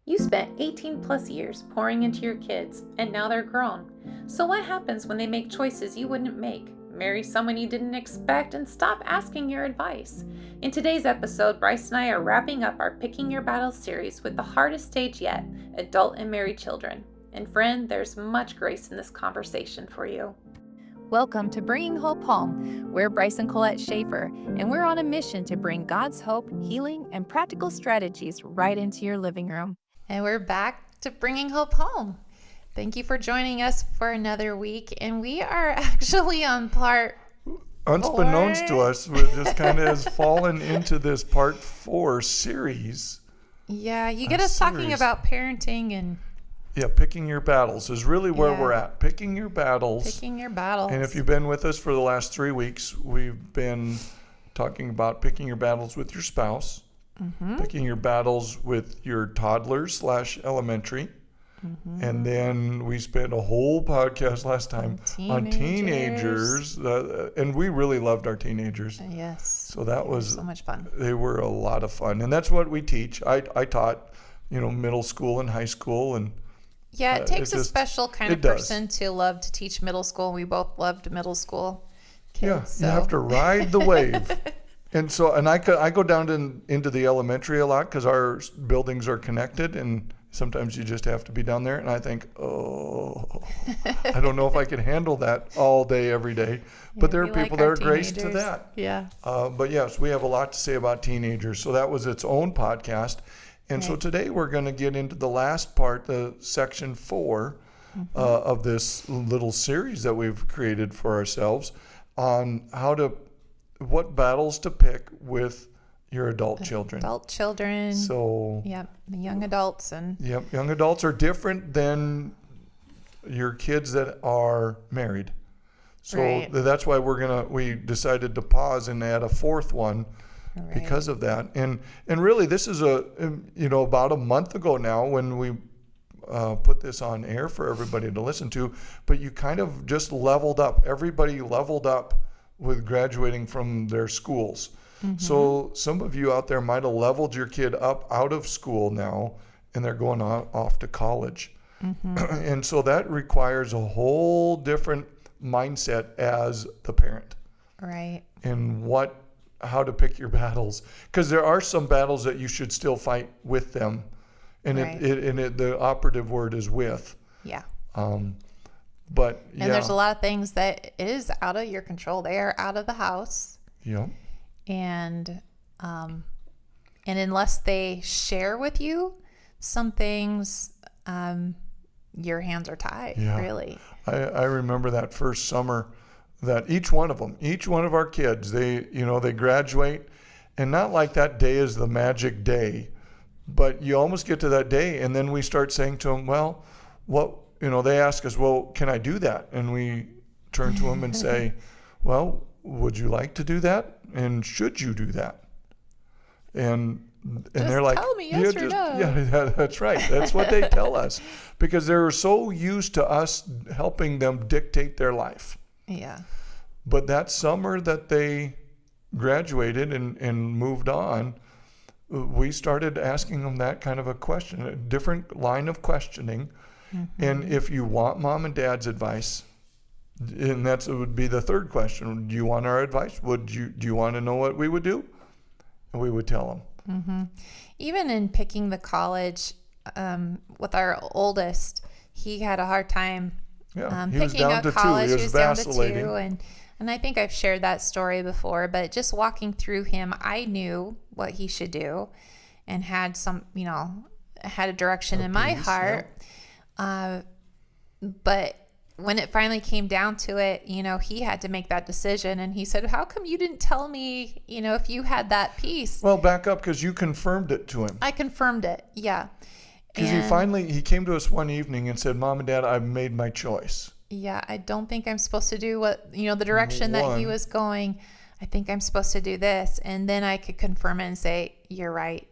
You spent 18 plus years pouring into your kids, and now they're grown. So what happens when they make choices you wouldn't make? Marry someone you didn't expect and stop asking your advice. In today's episode, Bryce and I are wrapping up our Picking Your Battles series with the hardest stage yet, adult and married children. And friend, there's much grace in this conversation for you. Welcome to Bringing Hope Home. We're Bryce and Colette Schaffer, and we're on a mission to bring God's hope, healing, and practical strategies right into your living room. And we're back to Bringing Hope Home. Thank you for joining us for another week. And we are actually on part Unbeknownst to us, we just kind of has fallen into this part 4 series. Yeah, you get us talking about parenting and... Yeah, picking your battles is really where we're at. Picking your battles. Picking your battles. And if you've been with us for the last 3 weeks, we've been talking about picking your battles with your spouse, picking your battles with your toddlers / elementary. And then we spent a whole podcast last time on teenagers. And we really loved our teenagers. Yes. So that was so much fun. They were a lot of fun. And that's what we teach. I taught, middle school and high school. And yeah, it takes a special kind of person to love to teach middle school. We both loved middle school kids. Yeah, you have to ride the wave. And I go down into the elementary a lot because our buildings are connected, and sometimes you just have to be down there. And I think, I don't know if I can handle that all day, every day. But there are people that are graced to that. Yeah. But yes, we have a lot to say about teenagers. So that was its own podcast. And so today we're going to get into the last part, the section 4 of this little series that we've created for ourselves on what battles to pick with your adult children. Adult children. So, the young adults. Young adults are different than your kids that are married. So that's why we decided to pause and add a fourth one. Because of that. And really this is about a month ago now when we put this on air for everybody to listen to, but you kind of just leveled up. Everybody leveled up with graduating from their schools. So some of you out there might have leveled your kid up out of school now and they're going off to college. And so that requires a whole different mindset as the parent. Right. And how to pick your battles, because there are some battles that you should still fight with them, and the operative word is with. Yeah. But there's a lot of things that is out of your control. They are out of the house. Yeah. And unless they share with you some things, your hands are tied. Yeah. Really. I remember that first summer. That each one of our kids, they graduate, and not like that day is the magic day, but you almost get to that day, and then we start saying to them, well, they ask us, well, can I do that? And we turn to them and say, well, would you like to do that? And should you do that? And they're like, tell me yes or no. Yeah, that's right. That's what they tell us, because they're so used to us helping them dictate their life. Yeah. But that summer that they graduated and moved on, we started asking them that kind of a question, a different line of questioning. And if you want mom and dad's advice, and it would be the third question, do you want our advice? Do you want to know what we would do? And we would tell them. Even in picking the college, with our oldest, he had a hard time he picking was down to college. 2. He was vacillating. Down to 2, and I think I've shared that story before. But just walking through him, I knew what he should do, and had had a direction in my heart. Yeah. But when it finally came down to it, he had to make that decision, and he said, "How come you didn't tell me? If you had that piece." Well, back up, because you confirmed it to him. I confirmed it. Yeah. Because he came to us one evening and said, Mom and Dad, I've made my choice. Yeah, I don't think I'm supposed to do the direction that he was going. I think I'm supposed to do this. And then I could confirm it and say, you're right.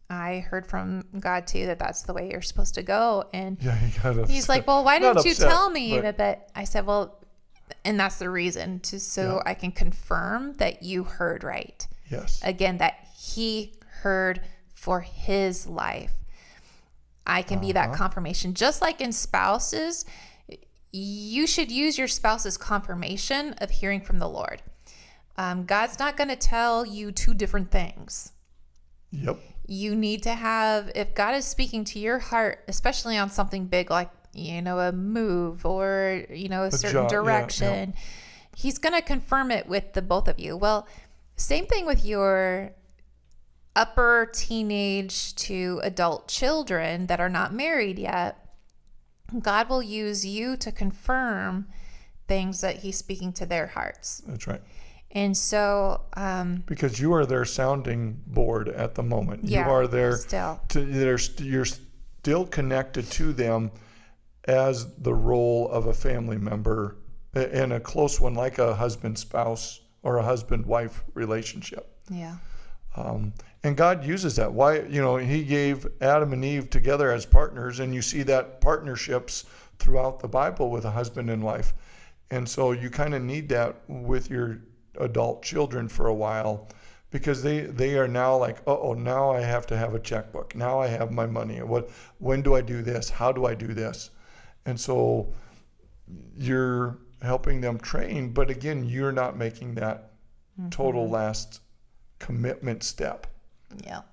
I heard from God too that that's the way you're supposed to go. And he's like, well, why didn't you tell me? But I said, well, and that's the reason I can confirm that you heard right. Yes. Again, that he heard for his life. I can be that confirmation. Just like in spouses, you should use your spouse's confirmation of hearing from the Lord. God's not going to tell you two different things. Yep. You need to have, if God is speaking to your heart, especially on something big like, a move or, a certain direction, he's going to confirm it with the both of you. Well, same thing with your upper teenage to adult children that are not married yet. God will use you to confirm things that he's speaking to their hearts. That's right. And so, because you are their sounding board at the moment. Yeah, you are there still. You're still connected to them as the role of a family member in a close one, like a husband-spouse or a husband-wife relationship. Yeah. And God uses that. Why? He gave Adam and Eve together as partners, and you see that partnerships throughout the Bible with a husband and wife. And so you kind of need that with your adult children for a while, because they are now like, now I have to have a checkbook. Now I have my money. When do I do this? How do I do this? And so you're helping them train, but again, you're not making that total last commitment step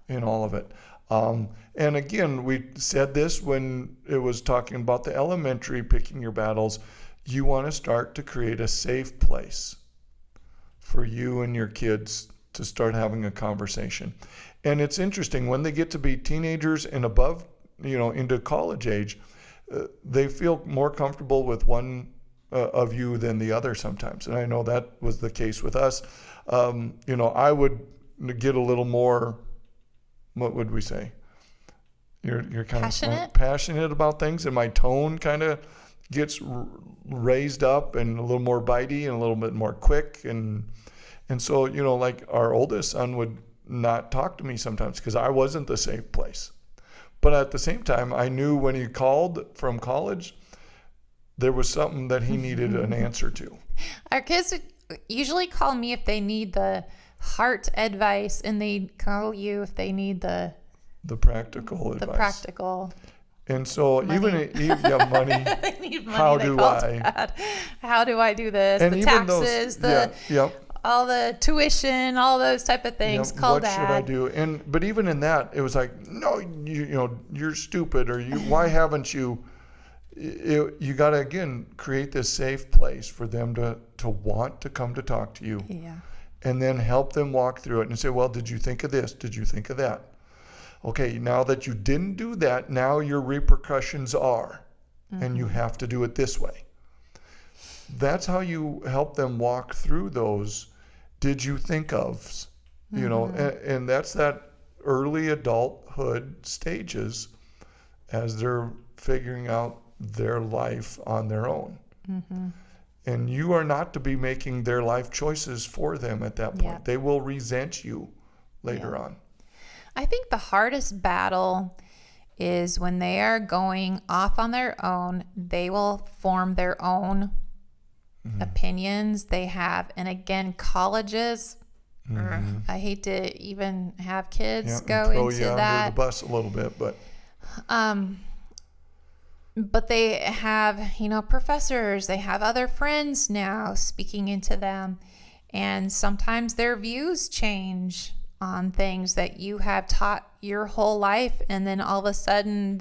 in all of it. And again, we said this when it was talking about the elementary, picking your battles. You want to start to create a safe place for you and your kids to start having a conversation. And it's interesting, when they get to be teenagers and above, into college age, they feel more comfortable with one of you than the other sometimes. And I know that was the case with us. I would get a little more, what would we say? You're kind of passionate about things, and my tone kind of gets raised up and a little more bitey and a little bit more quick. And so, like our oldest son would not talk to me sometimes because I wasn't the safe place. But at the same time, I knew when he called from college, there was something that he needed an answer to. Our kids usually call me if they need the heart advice, and they call you if they need the practical advice. The practical. And so money. Even money. They need money. How do I? How do I do this? And the even taxes, all the tuition, all those type of things. Call what Dad. Should I do? But even in that, it was like, no, you're stupid, or why haven't you? You got to again create this safe place for them to want to come to talk to you. Yeah. And then help them walk through it and say, well, did you think of this? Did you think of that? Okay, now that you didn't do that, now your repercussions are, and you have to do it this way. That's how you help them walk through those did you think ofs, and that's that early adulthood stages as they're figuring out their life on their own. And you are not to be making their life choices for them at that point. Yeah. They will resent you later on. I think the hardest battle is when they are going off on their own. They will form their own opinions. They have, and again, colleges. I hate to even have kids go into that. Under the bus a little bit, but they have, professors. They have other friends now speaking into them, and sometimes their views change on things that you have taught your whole life, and then all of a sudden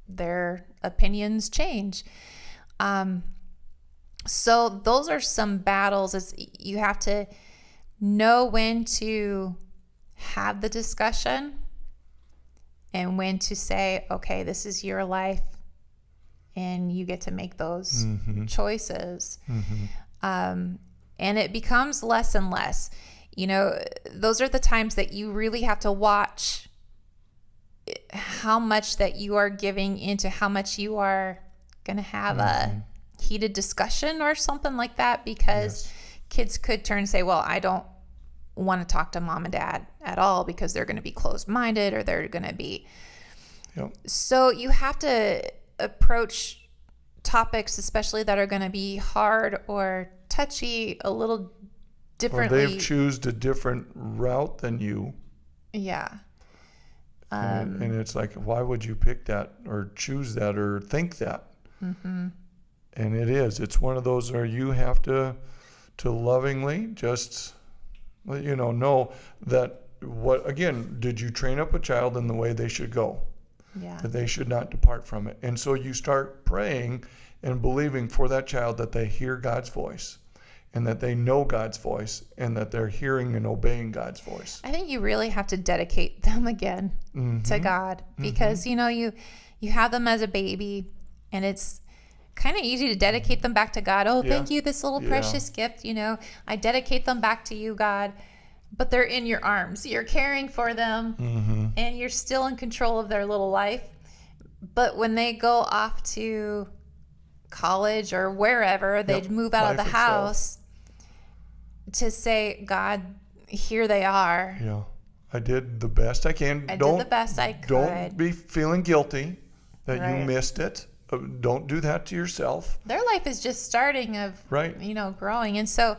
their opinions change. So those are some battles. You have to know when to have the discussion and when to say, okay, this is your life and you get to make those choices. And it becomes less and less. Those are the times that you really have to watch how much that you are giving into how much you are going to have a heated discussion or something like that, because kids could turn and say, well, I don't want to talk to mom and dad at all because they're going to be closed-minded or they're going to be. So you have to approach topics, especially that are going to be hard or touchy, a little differently. Or they've chosen a different route than you. Yeah. And it's like, why would you pick that or choose that or think that? Mm-hmm. And it's one of those where you have to lovingly just, know that did you train up a child in the way they should go? Yeah. That they should not depart from it. And so you start praying and believing for that child that they hear God's voice and that they know God's voice and that they're hearing and obeying God's voice. I think you really have to dedicate them again to God, because, you have them as a baby, and it's kind of easy to dedicate them back to God. Oh, thank you, this little precious gift, I dedicate them back to you, God. But they're in your arms. You're caring for them, and you're still in control of their little life. But when they go off to college or wherever, they move out of the house, to say, God, here they are. Yeah, I did the best I can. I did the best I could. Don't be feeling guilty that you missed it. Don't do that to yourself. Their life is just starting growing. And so,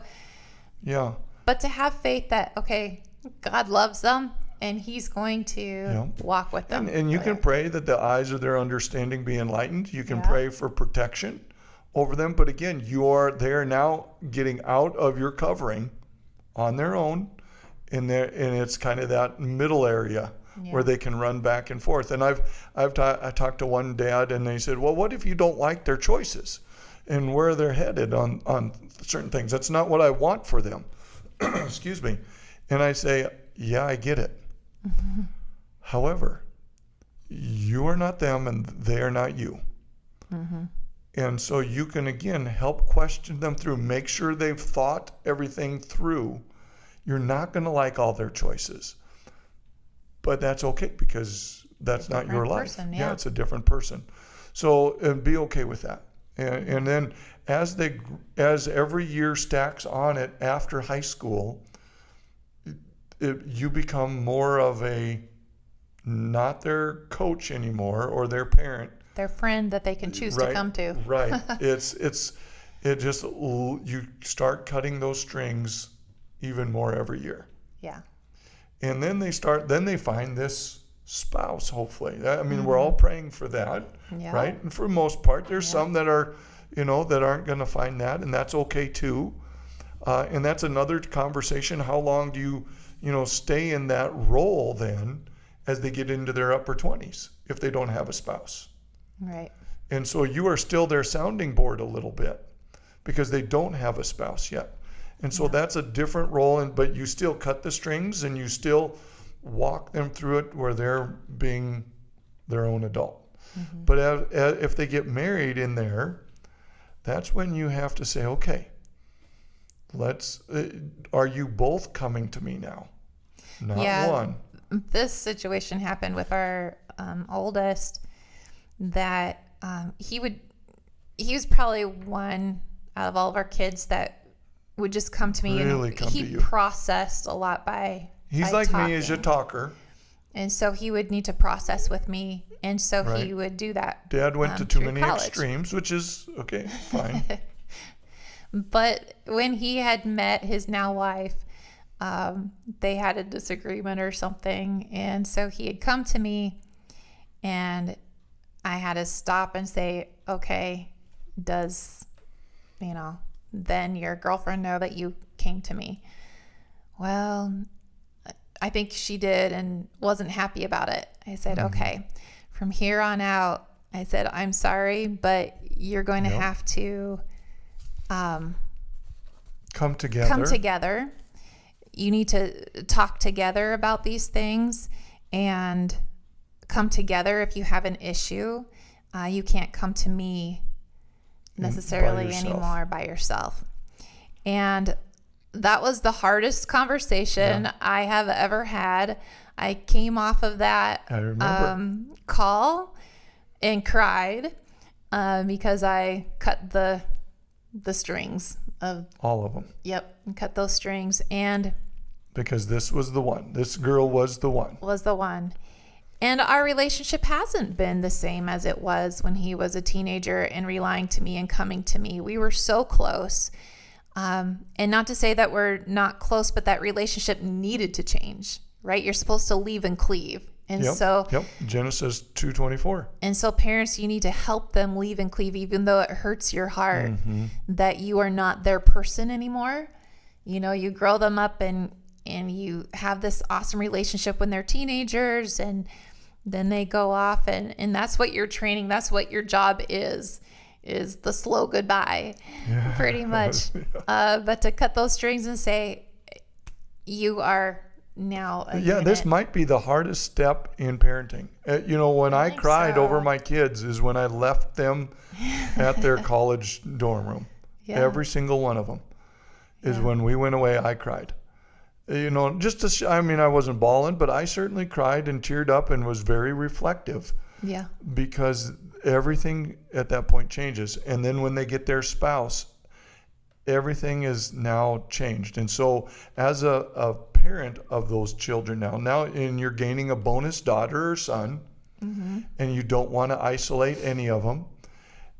but to have faith that, okay, God loves them and he's going to walk with them. And you can pray that the eyes of their understanding be enlightened. You can pray for protection over them. But again, they're now getting out of your covering on their own. And it's kind of that middle area where they can run back and forth. And I talked to one dad, and they said, well, what if you don't like their choices and where they're headed on certain things? That's not what I want for them. Excuse me. And I say, yeah, I get it. Mm-hmm. However, you are not them and they are not you. Mm-hmm. And so you can, again, help question them through, make sure they've thought everything through. You're not going to like all their choices, but that's okay, because that's not your life. Person, it's a different person. So and be okay with that. And then as every year stacks on it after high school, you become more of not their coach anymore or their parent. Their friend that they can choose to come to. Right. You start cutting those strings even more every year. Yeah. And then they find this spouse, hopefully. I mean, we're all praying for that, right? And for the most part, there's some that are, that aren't going to find that, and that's okay too. And that's another conversation. How long do you, stay in that role then as they get into their upper 20s if they don't have a spouse? Right. And so you are still their sounding board a little bit because they don't have a spouse yet. And so that's a different role, but you still cut the strings and you still walk them through it where they're being their own adult. Mm-hmm. But if they get married in there, that's when you have to say, okay, are you both coming to me now? Not one. This situation happened with our oldest, that he was probably one out of all of our kids that would just come to me, really and he processed a lot by He's like talking. Me as a talker. And so he would need to process with me. And so he would do that. Dad went to too many extremes, which is okay, fine. But when he had met his now wife, they had a disagreement or something. And so he had come to me, and I had to stop and say, okay, does, then your girlfriend know that you came to me? Well, I think she did and wasn't happy about it. I said, okay, from here on out, I said, I'm sorry, but you're going to have to come together. You need to talk together about these things and come together. If you have an issue, you can't come to me necessarily anymore by yourself. And that was the hardest conversation I have ever had. I came off of that call and cried because I cut the strings of all of them. Yep, and cut those strings, and because this was the one. This girl was the one. And our relationship hasn't been the same as it was when he was a teenager and relying to me and coming to me. We were so close. And not to say that we're not close, but that relationship needed to change, right? You're supposed to leave and cleave. And so Genesis 2:24. And so parents, you need to help them leave and cleave, even though it hurts your heart that you are not their person anymore. You know, you grow them up and you have this awesome relationship when they're teenagers, and then they go off and that's what you're training. That's what your job is the slow goodbye, pretty much. But to cut those strings and say, you are now a unit. This might be the hardest step in parenting. When I cried over my kids is when I left them at their college dorm room. Every single one of them is when we went away, I cried. I wasn't bawling, but I certainly cried and teared up and was very reflective. Yeah. Because everything at that point changes. And then when they get their spouse, everything is now changed. And so as a parent of those children and you're gaining a bonus daughter or son, and you don't want to isolate any of them.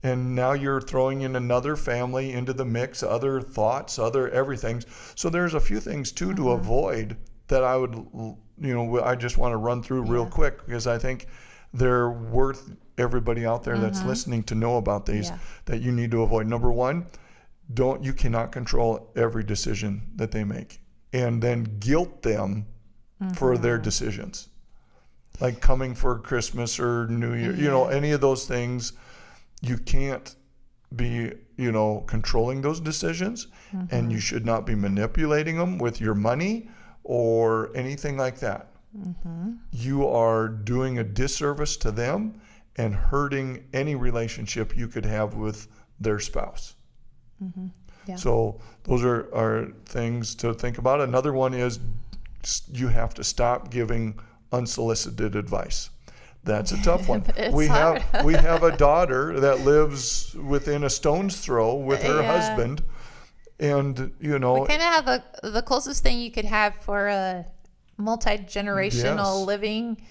And now you're throwing in another family into the mix, other thoughts, other everything. So there's a few things too to avoid that I would, I just want to run through real quick, because I think they're worth everybody out there that's listening to know about these that you need to avoid. Number one, you cannot control every decision that they make, and then guilt them for their decisions, like coming for Christmas or New Year, any of those things. You can't be, controlling those decisions, and you should not be manipulating them with your money or anything like that. You are doing a disservice to them and hurting any relationship you could have with their spouse. So those are things to think about. Another one is you have to stop giving unsolicited advice. That's a tough one. We have a daughter that lives within a stone's throw with her husband, and we kind of have the closest thing you could have for a multi-generational living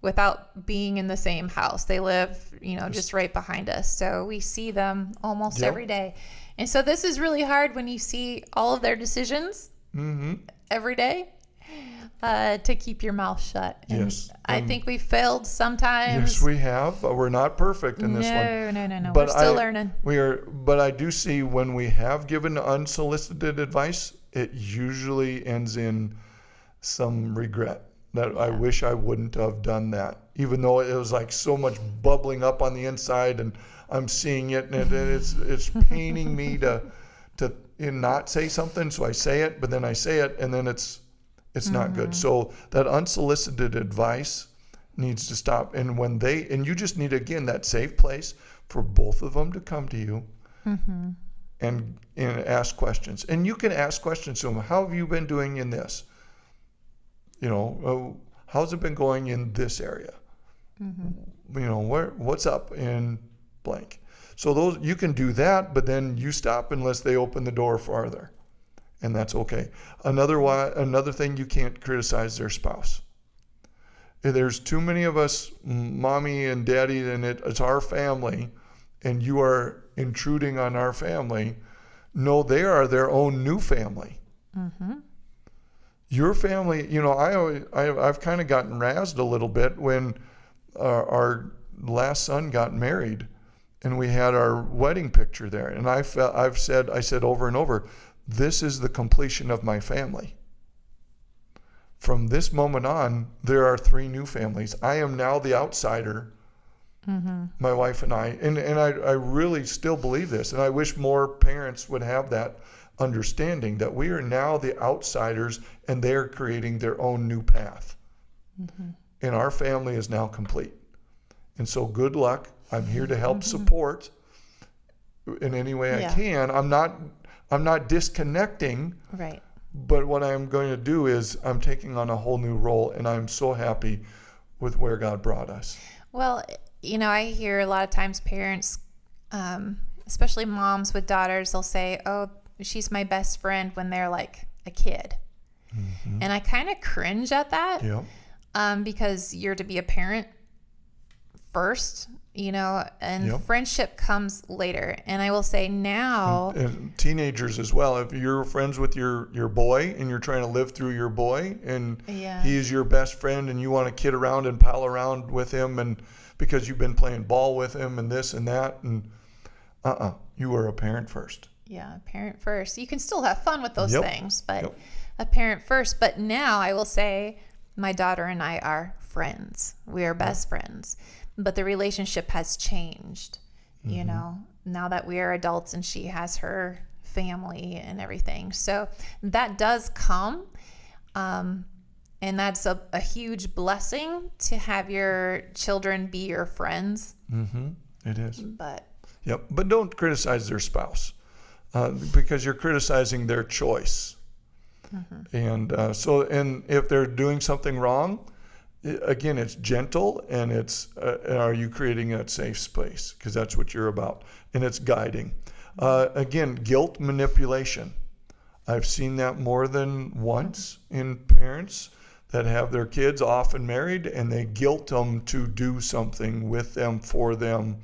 without being in the same house. They live, just right behind us, so we see them almost every day. And so this is really hard when you see all of their decisions every day. To keep your mouth shut. And I think we failed sometimes. Yes, we have. We're not perfect in this one. No. But we're still learning. But I do see when we have given unsolicited advice, it usually ends in some regret that I wish I wouldn't have done that, even though it was like so much bubbling up on the inside, and I'm seeing it, and it's paining me to not say something. So I say it, but then I say it, and then it's not good. So that unsolicited advice needs to stop. And and you just need, again, that safe place for both of them to come to you and ask questions. And you can ask questions to them. How have you been doing in this? How's it been going in this area? What's up in blank? So you can do that, but then you stop unless they open the door farther. And that's okay. Another thing, you can't criticize their spouse. There's too many of us, mommy and daddy, and it's our family, and you are intruding on our family. No, they are their own new family. Your family, I've kind of gotten razzed a little bit when our last son got married, and we had our wedding picture there, and I said over and over, this is the completion of my family. From this moment on, there are 3 new families. I am now the outsider, my wife and I. And I really still believe this. And I wish more parents would have that understanding that we are now the outsiders and they're creating their own new path. And our family is now complete. And so good luck. I'm here to help support in any way I can. I'm not disconnecting, right? But what I'm going to do is I'm taking on a whole new role, and I'm so happy with where God brought us. Well, I hear a lot of times parents, especially moms with daughters, they'll say, oh, she's my best friend when they're like a kid. And I kind of cringe at that because you're to be a parent first, and Yep. friendship comes later. And I will say now, and teenagers as well. If you're friends with your boy and you're trying to live through your boy and Yeah. he's your best friend and you want to kid around and pal around with him and because you've been playing ball with him and this and that and you are a parent first. yeah, parent first. You can still have fun with those Yep. things, but Yep. a parent first. But now I will say my daughter and I are friends. We are best friends. But the relationship has changed, now that we are adults and she has her family and everything. So that does come. And that's a huge blessing to have your children be your friends. Mm-hmm. It is. But Yep. But don't criticize their spouse because you're criticizing their choice. Mm-hmm. And if they're doing something wrong, again, it's gentle and it's are you creating a safe space? Because that's what you're about. And it's guiding. Again, guilt manipulation. I've seen that more than once in parents that have their kids often married and they guilt them to do something with them, for them,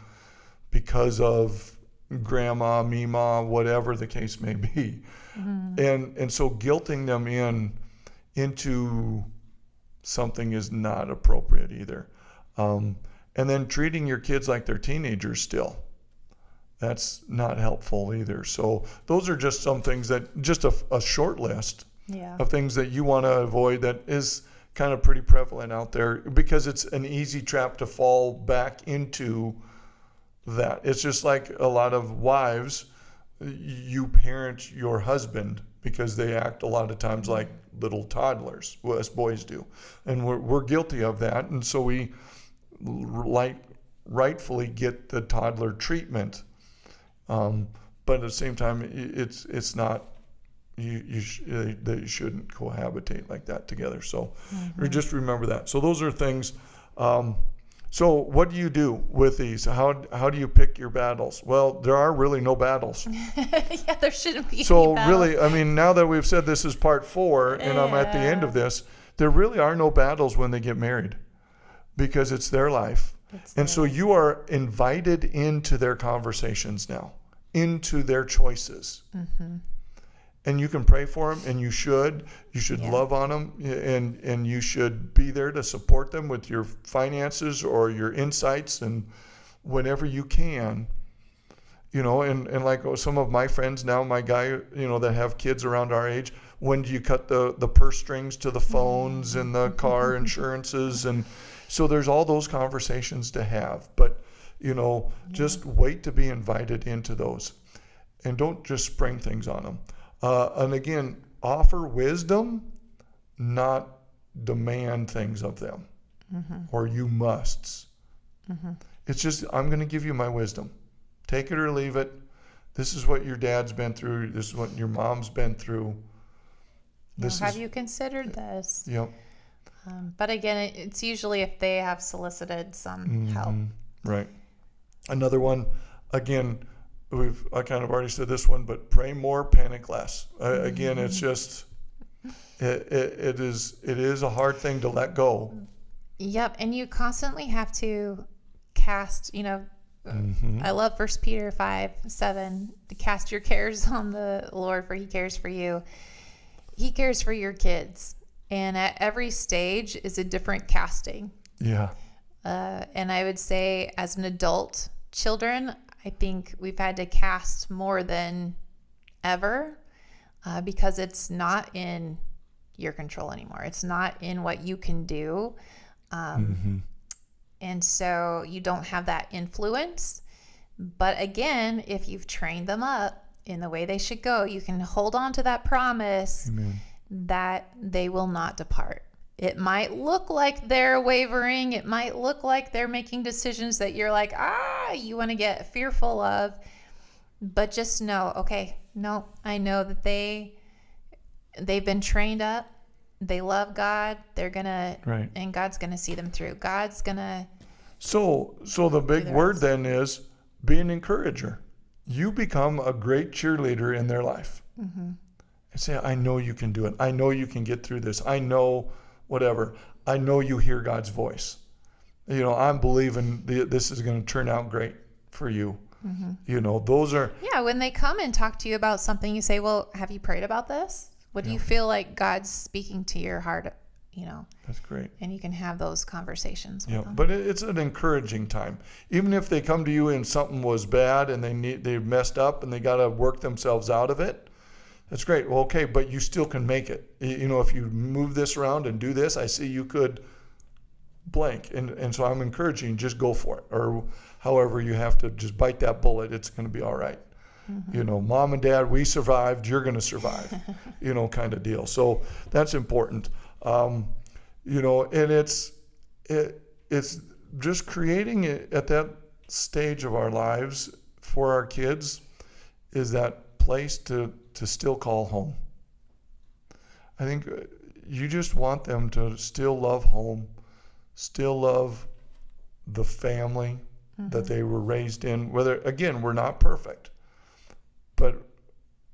because of grandma, mima, whatever the case may be. Mm-hmm. And so guilting them into something is not appropriate either. And then treating your kids like they're teenagers still. That's not helpful either. So those are just some things that, just a short list of things that you want to avoid that is kind of pretty prevalent out there because it's an easy trap to fall back into that. It's just like a lot of wives, you parent your husband because they act a lot of times like little toddlers, well, us boys do. And we're guilty of that. And so we rightfully get the toddler treatment. But at the same time, it's not, they shouldn't cohabitate like that together. So just remember that. So those are things. So what do you do with these? How do you pick your battles? Well, there are really no battles. yeah, there shouldn't be So any battles. really, I mean, now that we've said this is part 4 and I'm at the end of this, there really are no battles when they get married because it's their life. And so you are invited into their conversations now, into their choices. Mm-hmm. And you can pray for them, and you should. You should love on them, and you should be there to support them with your finances or your insights and whenever you can. And like some of my friends now, my guy, that have kids around our age, when do you cut the purse strings to the phones and the car insurances? And so there's all those conversations to have. But, just wait to be invited into those. And don't just spring things on them. And again, offer wisdom, not demand things of them. Or you musts. It's just, I'm going to give you my wisdom. Take it or leave it. This is what your dad's been through. This is what your mom's been through. Have you considered this? Yep. But again, it's usually if they have solicited some help. Right. Another one, again, I kind of already said this one, but pray more, panic less. Again, it's just, it is a hard thing to let go. Yep. And you constantly have to cast, I love 1 Peter 5:7, to cast your cares on the Lord, for he cares for you. He cares for your kids. And at every stage is a different casting. Yeah. And I would say as an adult, children, I think we've had to cast more than ever because it's not in your control anymore. It's not in what you can do. And so you don't have that influence. But again, if you've trained them up in the way they should go, you can hold on to that promise that they will not depart. It might look like they're wavering. It might look like they're making decisions that you're like, you want to get fearful of. But just know, okay, no, I know that they've been trained up. They love God. They're going to, and God's going to see them through. God's going to. So the big word then is be an encourager. You become a great cheerleader in their life. And say, I know you can do it. I know you can get through this. I know whatever. I know you hear God's voice. I'm believing this is going to turn out great for you. Those are. Yeah. When they come and talk to you about something, you say, well, have you prayed about this? What do you feel like God's speaking to your heart? That's great. And you can have those conversations with them. But it's an encouraging time. Even if they come to you and something was bad and they messed up and they got to work themselves out of it, that's great. Well, okay, but you still can make it. If you move this around and do this, I see you could blank. And so I'm encouraging, just go for it. Or however you have to just bite that bullet, it's going to be all right. Mom and dad, we survived, you're going to survive, kind of deal. So that's important. And it's just creating it at that stage of our lives for our kids is that place to still call home. I think you just want them to still love home, still love the family that they were raised in. Whether, again, we're not perfect, but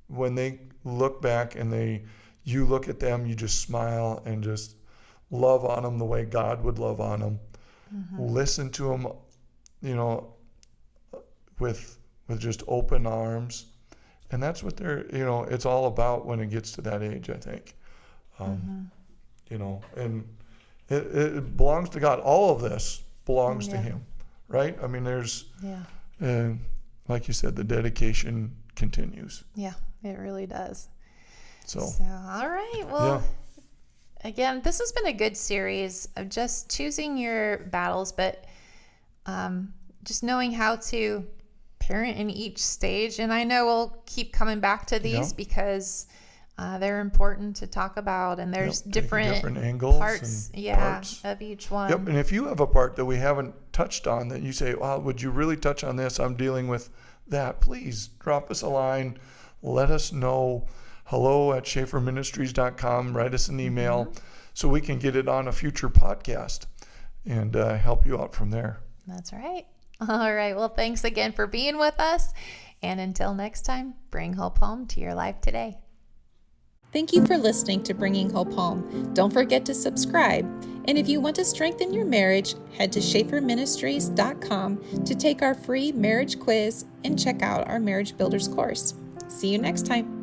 when they look back and you look at them, you just smile and just love on them the way God would love on them. Listen to them, with just open arms. And that's what it's all about when it gets to that age, I think. And it belongs to God. All of this belongs to Him, right? I mean, there's, like you said, the dedication continues. Yeah, it really does. So all right. Well, again, this has been a good series of just choosing your battles, but just knowing how to parent in each stage. And I know we'll keep coming back to these because they're important to talk about, and there's different angles parts, of each one. Yep. And if you have a part that we haven't touched on that you say, "Well, would you really touch on this? I'm dealing with that." Please drop us a line. Let us know. hello@schaferministries.com. Write us an email so we can get it on a future podcast and help you out from there. That's right. All right. Well, thanks again for being with us. And until next time, bring hope home to your life today. Thank you for listening to Bringing Hope Home. Don't forget to subscribe. And if you want to strengthen your marriage, head to schaferministries.com to take our free marriage quiz and check out our Marriage Builders course. See you next time.